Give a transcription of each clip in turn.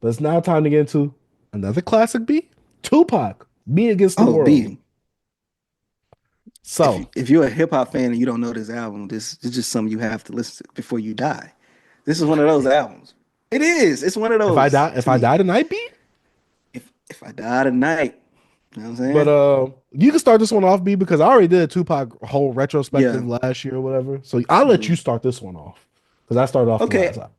But it's now time to get into another classic B. Tupac, Me Against the Oh, World. B, So if you're a hip hop fan and you don't know this album, this is just something you have to listen to before you die. This is one of those albums. It is. It's one of if I those die, if to I me. die tonight, B. If I die tonight, you know what I'm But saying? you can start this one off, B, because I already did a Tupac whole Yeah. retrospective last year or whatever. So I'll let you Mhm. start this one off because I started off the last Okay. time.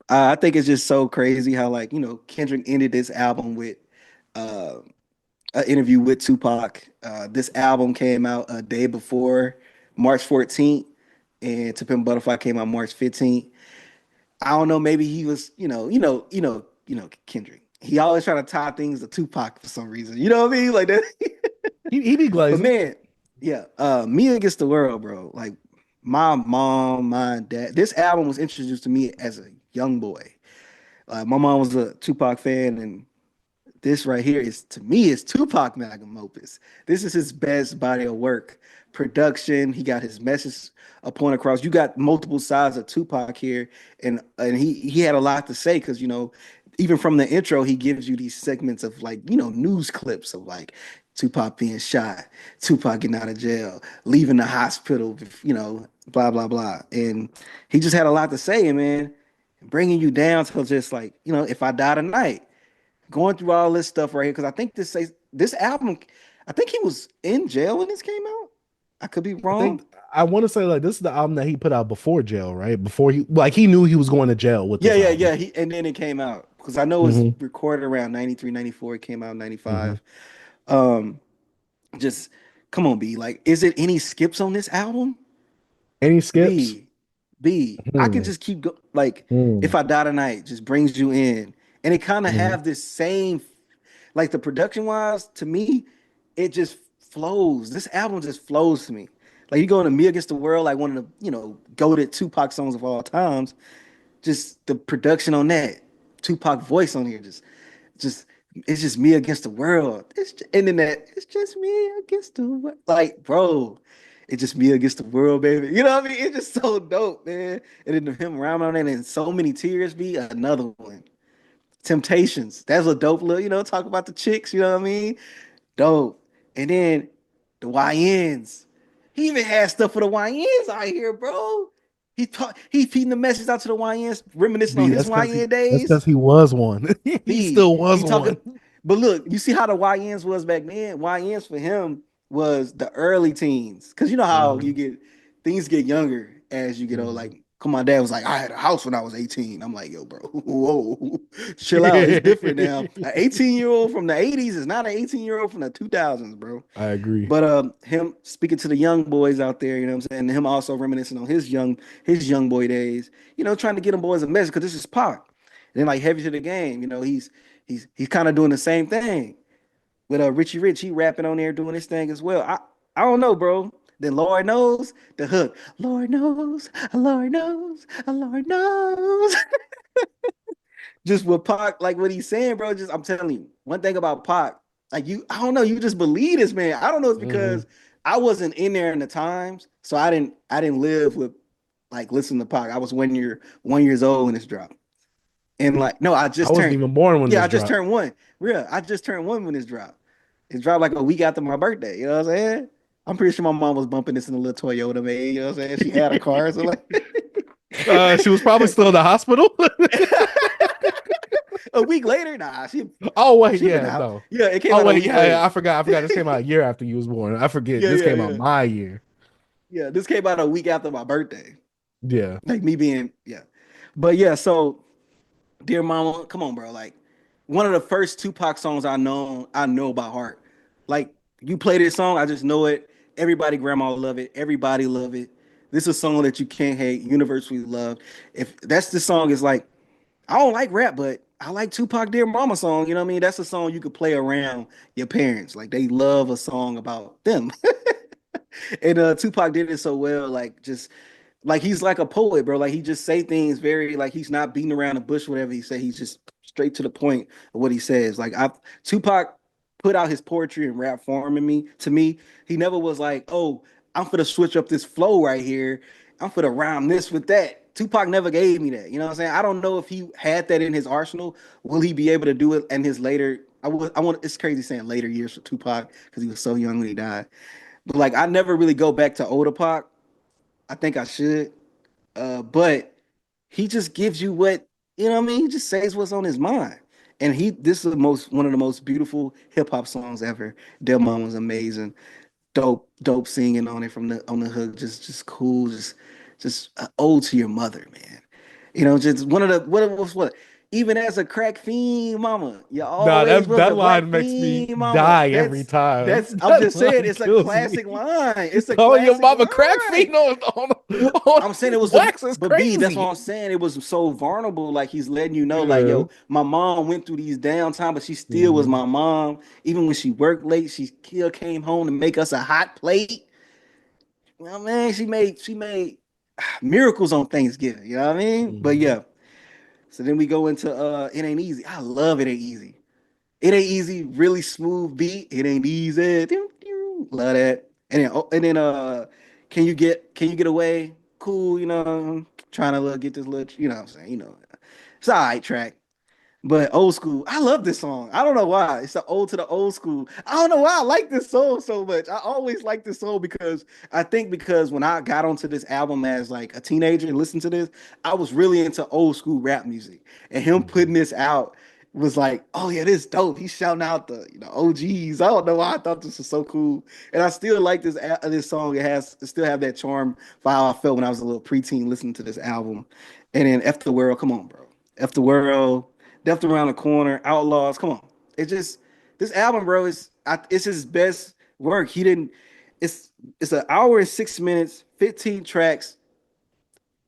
I think it's just so crazy how like Kendrick ended this album with uh, an interview with Tupac. This album came out a day before March 14th, and To Pimp a Butterfly came out March 15th. I don't know, maybe he was, Kendrick. He always trying to tie things to Tupac for some reason. You know what I mean? Like that. He be But glazing. man, yeah, Me Against the World, bro. Like my mom, my dad. This album was introduced to me as a young boy. My mom was a Tupac fan, and this right here is to me is Tupac magnum opus. This is his best body of work. Production, he got his message a point across. You got multiple sides of Tupac here, and he had a lot to say because even from the intro, he gives you these segments of like news clips of like Tupac being shot, Tupac getting out of jail, leaving the hospital, blah blah blah, and he just had a lot to say, man, bringing you down to just like if I die tonight going through all this stuff right here because I think this album. I think he was in jail when this came out. I could be I wrong. think I want to say like this is the album that he put out before jail, right? Before he knew he was going to jail with Yeah, this yeah, album. yeah. And then it came out because I know it was Hmm. recorded around 93, 94. It came out in Hmm. 95. Um, just come on, B. Like, is it any skips on this album? Any skips? B, B. I can Hmm. just keep go like Hmm. if I die tonight, just brings you in, and it kind of Hmm. have this same like the production wise to me, it just flows. This album just flows to me. Like you go into Me Against the World, like one of the goated Tupac songs of all times. Just the production on that, Tupac voice on here, just it's just me against the world. And then that it's just me against the world. Like, bro, it's just me against the world, baby. You know what I mean? It's just so dope, man. And then him rhyming on it and so many tears be another one. Temptations. That's a dope little, talk about the chicks, you know what I mean? Dope. And then the YNs. He even had stuff for the YNs out here, bro. He feeding the message out to the YNs, reminiscing on B, his YN that's days. because he was one. He B, still he was talking, one. but look, you see how the YNs was back then. YNs for him was the early teens, because you know how you Hmm. get things get younger as you get old. Hmm. Like, come my dad was like, I had a house when I was 18. I'm like, yo, bro, whoa, chill out. It's different now. An 18-year-old from the 80s is not an 18-year-old from the 2000s, bro. I agree. But him speaking to the young boys out there, you know what I'm saying? And him also reminiscing on his young boy days, trying to get them boys a message because this is Pac. And then like heavy to the game, he's kind of doing the same thing with Richie Rich. He rapping on there doing his thing as well. I don't know, bro. Then Lord knows the hook. Lord knows, Lord knows, Lord knows. Just with Pac, like what he's saying, bro. Just I'm telling you, one thing about Pac, like I don't know, you just believe this man. I don't know, it's Hmm. because I wasn't in there in the times, so I didn't live with like listen to Pac. I was 1 years old when this dropped, and like no, I I just wasn't turned, even born when yeah, this I just dropped. turned one. Real, I just turned one when this dropped. It dropped like a week after my birthday. You know what I'm saying? I'm pretty sure my mom was bumping this in a little Toyota, man. You know what I'm saying? She had a car, so like. She was probably still in the hospital. A week later, nah, she Oh wait, she been yeah, out. no. Yeah, it came Oh out a wait, week yeah, yeah, later. I forgot. I forgot. This came out a year after you was born. I forget. Yeah, This yeah, came out yeah. my year. Yeah, this came out a week after my birthday. Yeah. Like me being, yeah. But yeah, so Dear Mama, come on, bro. Like one of the first Tupac songs I know by heart. Like you play this song, I just know it. Everybody grandma love it. Everybody love it. This is a song that you can't hate, universally loved. If that's the song is like, I don't like rap, but I like Tupac Dear Mama song. You know what I mean? That's a song you could play around your parents. Like they love a song about them. And Tupac did it so well, like just like he's like a poet, bro. Like he just say things very like he's not beating around the bush, whatever he say. He's just straight to the point of what he says. Like I Tupac put out his poetry in rap form in me. To me, he never was like, oh, I'm gonna switch up this flow right here. I'm gonna rhyme this with that. Tupac never gave me that. You know what I'm saying? I don't know if he had that in his arsenal. Will he be able to do it in his later? I want. It's crazy saying later years for Tupac because he was so young when he died. But like, I never really go back to older Pac. I think I should. But he just gives you what you know. What I mean, he just says what's on his mind. And this is the most one of the most beautiful hip hop songs ever. Delmon was amazing, dope singing on it from the on the hook, just cool, just ode to your mother, man. You know, just one of the what even as a crack fiend, mama, you Nah, always that was that a black line makes me fiend, mama. die every time. That's I'm That just saying, line it's a kills me. classic line. It's a Calling your classic mama crack line. feet on I'm saying it was wax is but B, that's what crazy. I'm saying. It was so vulnerable. Like he's letting you know, like, Yeah. yo, my mom went through these downtime, but she still was Mhm. my mom. Even when she worked late, she still came home to make us a hot plate. Well, man, she made miracles on Thanksgiving. You know what I mean? But Mhm. yeah. So then we go into It Ain't Easy. I love It Ain't Easy. It Ain't Easy, really smooth beat. It ain't easy. Love that. And then can you get away? Cool, you know, trying to get this little, you know what I'm saying, it's all right track. But old school, I love this song. I don't know why. It's the old to the old school. I don't know why I like this song so much. I always like this song because I think because when I got onto this album as like a teenager and listened to this, I was really into old school rap music. And him putting Mhm. this out was like, oh yeah, this dope. He's shouting out the OGs. I don't know why I thought this was so cool. And I still like this song. It still have that charm for how I felt when I was a little preteen listening to this album. And then F the World, come on, bro. F the World. Death Around the Corner, Outlaws. Come on, it just this album, bro. It's his best work. He didn't. It's it's an hour and 6 minutes, 15 tracks.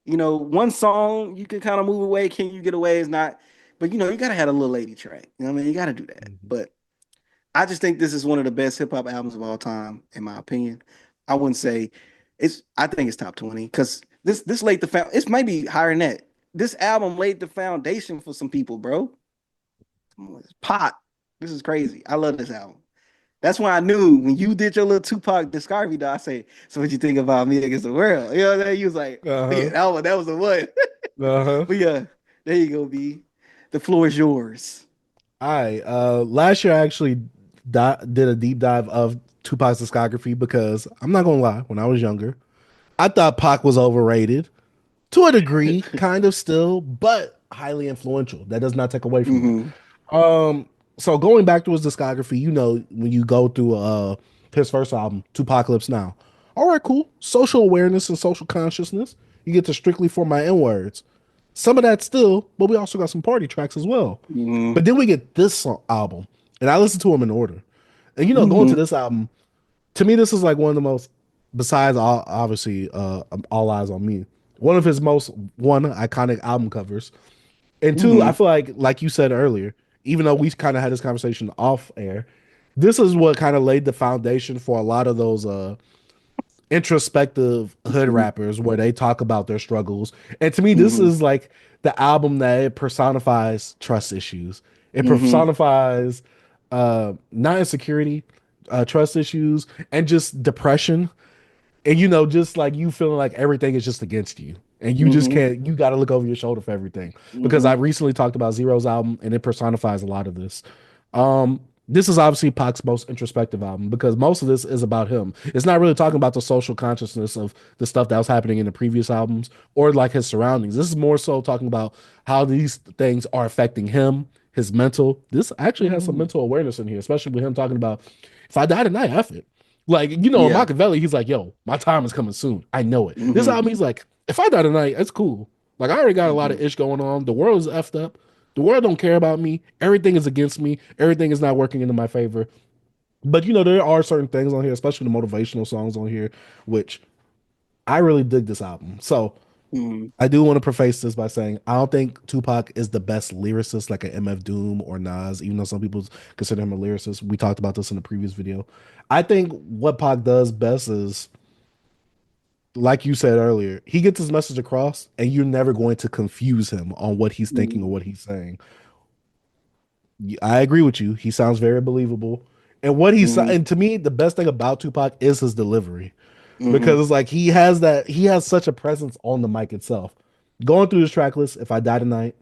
One song you can kind of move away. Can You Get Away is not, but you gotta have a little lady track. You know what I mean? You gotta do that. Mhm. But I just think this is one of the best hip hop albums of all time, in my opinion. I wouldn't say it's. I think it's top 20 because this laid the found. It might be higher than that. This album laid the foundation for some people, bro. Pot. This is crazy. I love this album. That's why I knew when you did your little Tupac discography, I say, so what you think about Me Against the World? You know what I mean? You was like, oh, yeah, Uh-huh. that was the one. Uh-huh. But yeah, there you go, B. The floor is yours. All right. Last year I actually did a deep dive of Tupac's discography because I'm not gonna lie, when I was younger, I thought Pac was overrated to a degree, kind of still, but highly influential. That does not take away from it. Hmm. Um, so going back to his discography, when you go through his first album, Tupacalypse Now. All right, cool. Social awareness and social consciousness. You get to Strictly for My N words. Some of that still, but we also got some party tracks as well. Hmm. But then we get this album, and I listened to them in order. And going to Hmm. this album, to me, this is like one of the most, besides obviously All Eyes on Me, one of his most one iconic album covers. And two, I Hmm. feel like you said earlier, even though we kind of had this conversation off air, this is what kind of laid the foundation for a lot of those introspective hood Hmm. rappers where they talk about their struggles. And to me, this Hmm. is like the album that it personifies trust issues. It Hmm. personifies not insecurity, trust issues, and just depression. And just like you feeling like everything is just against you. And you just Hmm. can't, you got to look over your shoulder for everything. Because I Hmm. recently talked about Zero's album and it personifies a lot of this. This is obviously Pac's most introspective album because most of this is about him. It's not really talking about the social consciousness of the stuff that was happening in the previous albums or like his surroundings. This is more so talking about how these things are affecting him, his mental. This actually has some Hmm. mental awareness in here, especially with him talking about if I die tonight, F it. Like, in Yeah. Machiavelli, he's like, yo, my time is coming soon. I know it. This Hmm. album, he's like, if I die tonight, it's cool. Like, I already got a lot of Hmm. ish going on. The world is effed up. The world don't care about me. Everything is against me. Everything is not working into my favor. But there are certain things on here, especially the motivational songs on here, which I really dig this album. So Hmm. I do want to preface this by saying I don't think Tupac is the best lyricist like an MF Doom or Nas, even though some people consider him a lyricist. We talked about this in the previous video. I think what Pac does best is, like you said earlier, he gets his message across, and you're never going to confuse him on what he's thinking or what he's saying. I agree with you. He sounds very believable. Hmm. And to me, the best thing about Tupac is his delivery Hmm. because it's like he has such a presence on the mic itself. Going through this track list, if I die tonight,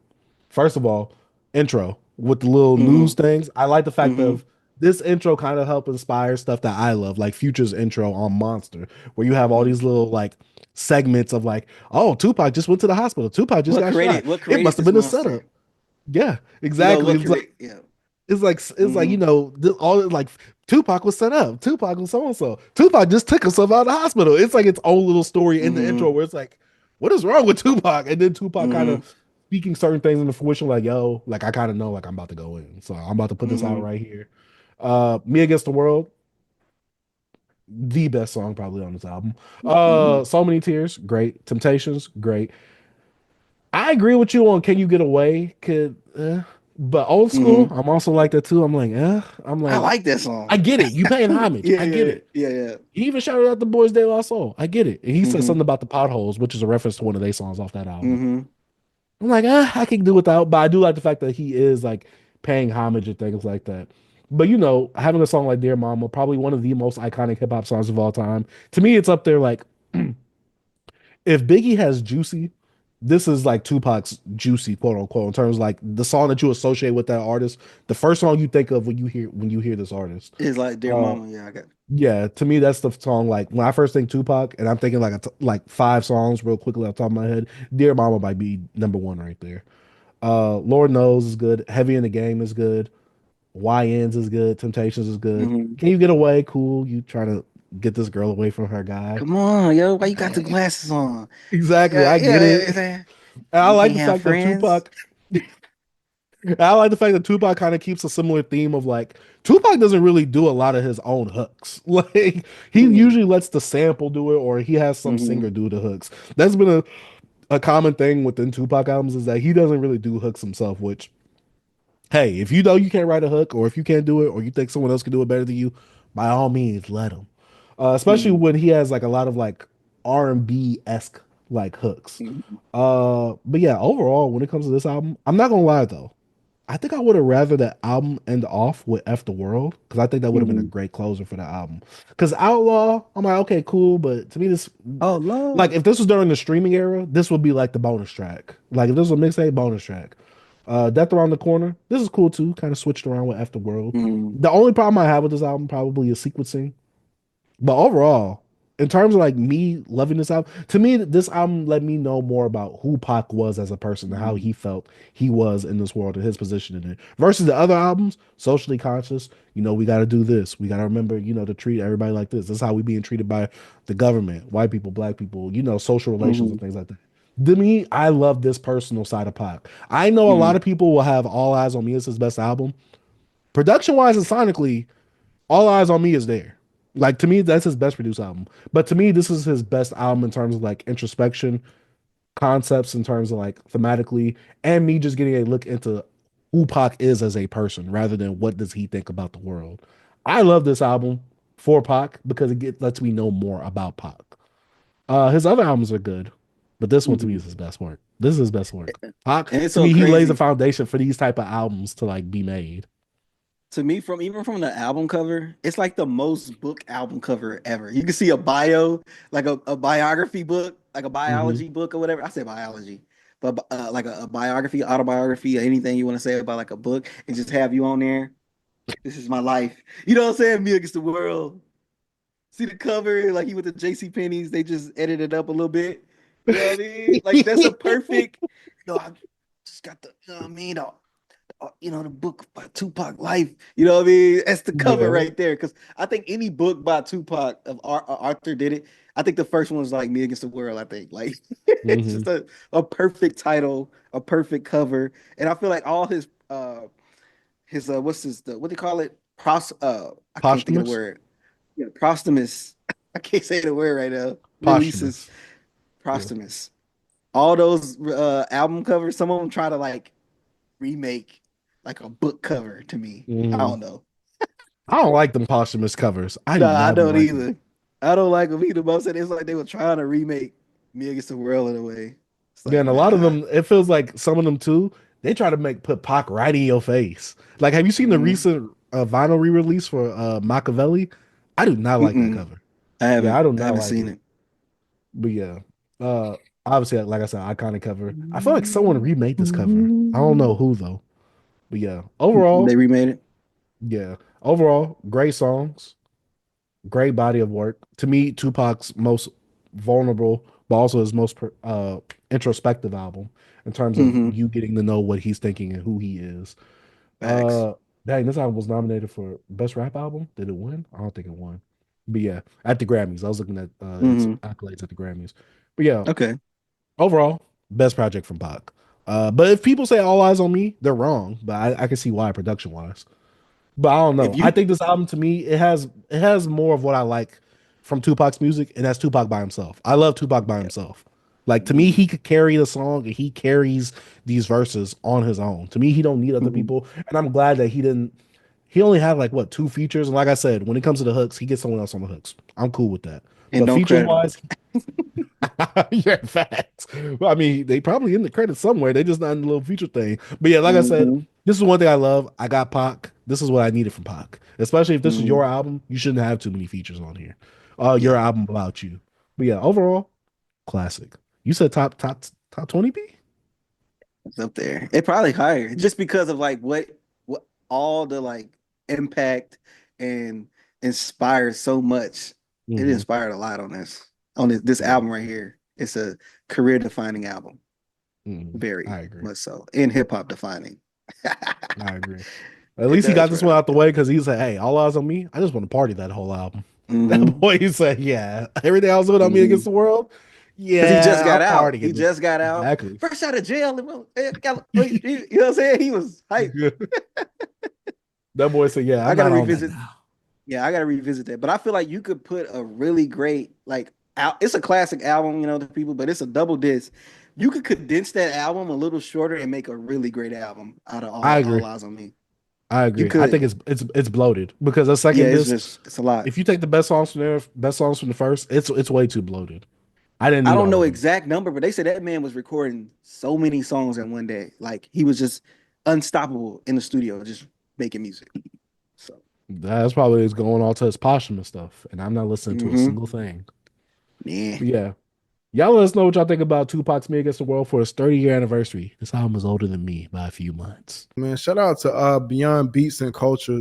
first of all, intro with the little news Mm-hmm. things. I like the fact Mm-hmm. of this intro kind of help inspire stuff that I love, like Future's intro on Monster, where you have all these little like segments of like, oh, Tupac just went to the hospital. Tupac just got shot. What It created must have this been a setup. monster? Yeah, You know exactly. what create? Yeah. It's like Mm-hmm. all like Tupac was set up. Tupac was so and so. Tupac just took himself out of the hospital. It's like its own little story in the intro Mm-hmm. where it's like, what is wrong with Tupac? And then Tupac kind Mm-hmm. of speaking certain things into fruition, like yo, like I kind of know like I'm about to go in, so I'm about to put this out Mm-hmm. right here. Me Against the World, the best song probably on this album. Mm-hmm. So Many Tears, great. Temptations, great. I agree with you on Can You Get Away? But old school, Mm-hmm. I'm also like that too. I'm like, I'm I like, like that I song. get it. You paying homage. Yeah, I get yeah, it. yeah, yeah. He even shouted out the Boys De La Soul. I get it. And he said Mm-hmm. something about the potholes, which is a reference to one of their songs off that album. Mm-hmm. I'm like, I can do without, but I do like the fact that he is like paying homage and things like that. But having a song like Dear Mama, probably one of the most iconic hip hop songs of all time. To me, it's up there like if Biggie has Juicy, this is like Tupac's Juicy, quote unquote, in terms of like the song that you associate with that artist, the first song you think of when you hear this artist. It's like Dear Uh Mama. Yeah, I got. yeah, to me that's the song like when I first think Tupac and I'm thinking like like five songs real quickly off the top of my head. Dear Mama might be number one right there. Lord Knows is good. Heavy in the Game is good. YNs is good. Temptations is good. Mm-hmm. Can You Get Away? Cool. You trying to get this girl away from her guy. Come on, yo. Why you got the glasses on? Exactly. Yeah, I get yeah, it. yeah. And I You like can't the have fact that friends. Tupac. I like the fact that Tupac kind of keeps a similar theme of like Tupac doesn't really do a lot of his own hooks. Like he Mm-hmm. usually lets the sample do it, or he has some Mm-hmm. singer do the hooks. That's been a common thing within Tupac albums is that he doesn't really do hooks himself. Which, hey, if you know you can't write a hook, or if you can't do it, or you think someone else can do it better than you, by all means, let him. Especially Mm-hmm. when he has like a lot of like R&B esque like hooks. Mm-hmm. But yeah, overall, when it comes to this album, I'm not gonna lie though. I think I would have rather that album end off with F the World because I think that would have been a Mm-hmm. great closer for the album. Because Outlaw, I'm like, okay, cool, but to me, this Oh, love. like if this was during the streaming era, this would be like the bonus track. Like if this was a mixtape bonus track. Death Around the Corner, this is cool too. Kind of switched around with F the World. Mm-hmm. The only problem I have with this album probably is sequencing. But overall, in terms of like me loving this album, to me, this album let me know more about who Pac was as a person and how Mm-hmm. he felt he was in this world and his position in it. Versus the other albums, socially conscious, we got to do this. We got to remember, to treat everybody like this. This is how we being treated by the government, white people, black people, social relations Mm-hmm. and things like that. To me, I love this personal side of Pac. I know a lot Mm-hmm. of people will have All Eyes on Me as his best album. Production wise and sonically, All Eyes on Me is there. Like to me, that's his best produced album. But to me, this is his best album in terms of like introspection, concepts, in terms of like thematically, and me just getting a look into who Pac is as a person rather than what does he think about the world. I love this album for Pac because lets me know more about Pac. His other albums are good, but this one to me Mm-hmm. is his best work. This is his best work. Pac, And it's to so me, he lays the crazy foundation for these type of albums to like be made. to me from even from the album cover. It's like the most book album cover ever. You can see a bio, like a biography book, like a Hmm. biology book or whatever. I say biology, but like a biography, autobiography, or anything you want to say about like a book, and just have you on there. This is my life. You know what I'm saying? Me against the world. See the cover, like he went to JC Penney's, they just edited it up a little bit. You know what I mean? Like that's a perfect, I just got the, you know what I mean? The book by Tupac life. You know what I mean? That's the cover Yeah. right there. Because I think any book by Tupac of Arthur did it. I think the first one was like Me Against the World. I think like it's Hmm. just a perfect title, a perfect cover, and I feel like all his what's what do you call it? I can't think of the Posthumous. word. Yeah, posthumous. I can't say the word right now. Releases Posthumous. Yeah. posthumous. All those album covers, some of them try to like remake like a book cover to me. I Hmm. don't know. I don't like them posthumous covers. I do No, I not be don't liking them. either. I don't like them either. But I'm saying it's like they were trying to remake Me Against the World in a way. It's Yeah, like, and a lot of nah. them, it feels like some of them too, they try to put Pac right in your face. Like, have you seen the Mm-mm. recent vinyl re-release for Machiavelli? I do not like that Mm-mm. cover. I Yeah, haven't. I do I not haven't like seen it. it. But yeah. Uh obviously, like I said, iconic cover. I feel like someone remade this cover. I don't know who though, but yeah. They Overall, remade it. yeah. Overall, great songs, great body of work. To me, Tupac's most vulnerable, but also his most introspective album in terms of Hmm. you getting to know what he's thinking and who he is. Facts. Dang, this album was nominated for best rap album. Did it win? I don't think it won. But yeah, at the Grammys, I was looking at its Hmm. accolades at the Grammys. But yeah, Okay. overall, best project from Pac. But if people say All Eyes on Me, they're wrong. But I can see why production wise. But I don't If know. I you, think this album to me it has more of what I like from Tupac's music, and that's Tupac by himself. I love Tupac by yeah. himself. Like to me, Hmm. he could carry the song and he carries these verses on his own. To me, he don't need other Hmm. people, and I'm glad that he didn't. He only had like what two features, and like I said, when it comes to the hooks, he gets someone else on the hooks. I'm cool with that. And But don't features credit them. wise, yeah, facts. Well, I mean, they probably in the credits somewhere. They just not in the little feature thing. But yeah, like I said, Hmm. this is one thing I love. I got Pac. This is what I needed from Pac. Especially if this is Hmm. your album, you shouldn't have too many features on here. Your Yeah, album about you. But yeah, overall, classic. You said top 20 B? it's up there. It probably higher just because of like what all the like impact and inspired so much. It Mm-hmm. inspired a lot on this Yeah. album right here. It's a career defining album, Mm-hmm. I very agree. much so, and hip hop defining. I agree. At It least he got does, this bro. one out the way because he said, "Hey, all eyes on me. I just want to party that whole album." That Hmm. boy, he said, "Yeah, everything else doing on me against Hmm. the world. Because he just Yeah, got I'm out. He partying this." just got out, Exactly. fresh out of jail. You know what I'm saying? He was hyped. That boy said, "Yeah, I I'm gotta not on that revisit. now." Yeah, I gotta revisit that. But I feel like you could put a really great like it's a classic album, to people, but it's a double disc. You could condense that album a little shorter and make a really great album out of I all agree. eyes on me. I You agree. I think could. it's bloated because a Yeah, second disc. it's a lot. If you take the best songs from there, best songs from the first, it's way too bloated. I didn't I need don't all know of them. exact number, but they said that man was recording so many songs in one day. Like he was just unstoppable in the studio, just making music. So That's probably what's going on to his posthumous stuff, and I'm not listening to a hmm single thing. yeah. But yeah, y'all let us know what y'all think about Tupac's "Me Against the World" for his 30-year anniversary. This album is older than me by a few months. Man, shout out to Beyond Beats and Culture.